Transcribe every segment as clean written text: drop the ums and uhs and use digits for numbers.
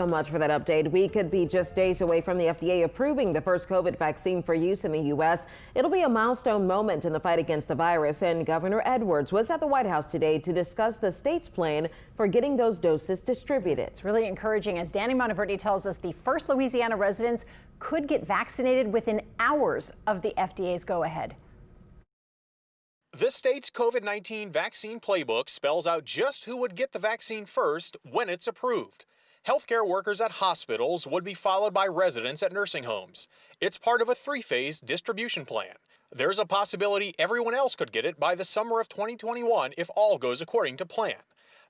So much for that update. We could be just days away from the FDA approving the first COVID vaccine for use in the U.S. It'll be a milestone moment in the fight against the virus, and Governor Edwards was at the White House today to discuss the state's plan for getting those doses distributed. It's really encouraging, as Danny Monteverdi tells us the first Louisiana residents could get vaccinated within hours of the FDA's go-ahead. The state's COVID-19 vaccine playbook spells out just who would get the vaccine first when it's approved. Healthcare workers at hospitals would be followed by residents at nursing homes. It's part of a three-phase distribution plan. There's a possibility everyone else could get it by the summer of 2021 if all goes according to plan.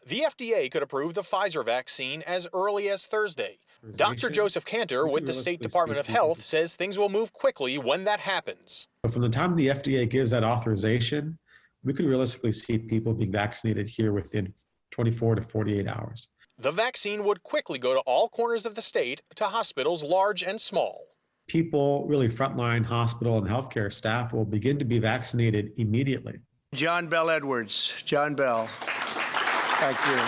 The FDA could approve the Pfizer vaccine as early as Thursday. Dr. Joseph Cantor with the State Department of Health says things will move quickly when that happens. From the time the FDA gives that authorization, we could realistically see people being vaccinated here within 24 to 48 hours. The vaccine would quickly go to all corners of the state, to hospitals large and small. People, really frontline hospital and healthcare staff, will begin to be vaccinated immediately. John Bell Edwards. John Bell. Thank you.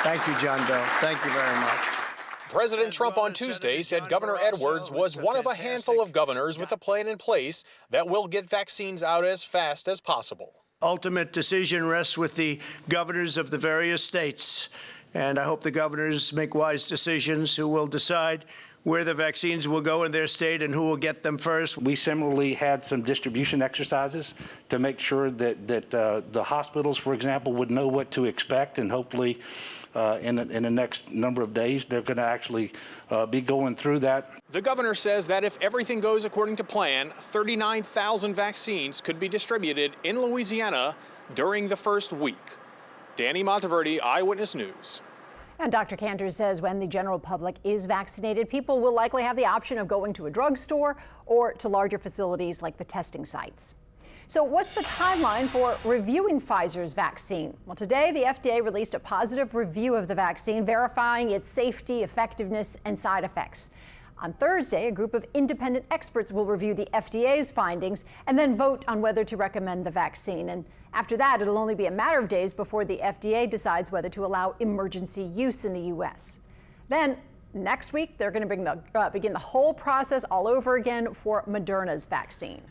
Thank you, John Bell. Thank you very much. President Trump on Tuesday said Governor Edwards was one of a handful of governors with a plan in place that will get vaccines out as fast as possible. Ultimate decision rests with the governors of the various states. And I hope the governors make wise decisions who will decide where the vaccines will go in their state and who will get them first. We similarly had some distribution exercises to make sure that the hospitals, for example, would know what to expect, and hopefully in the next number of days they're going to actually be going through that. The governor says that if everything goes according to plan, 39,000 vaccines could be distributed in Louisiana during the first week. Danny Monteverdi, Eyewitness News. And Dr. Cantor says when the general public is vaccinated, people will likely have the option of going to a drugstore or to larger facilities like the testing sites. So what's the timeline for reviewing Pfizer's vaccine? Well, today the FDA released a positive review of the vaccine, verifying its safety, effectiveness, and side effects. On Thursday, a group of independent experts will review the FDA's findings and then vote on whether to recommend the vaccine. And after that, it'll only be a matter of days before the FDA decides whether to allow emergency use in the U.S. Then next week, they're going to begin the whole process all over again for Moderna's vaccine.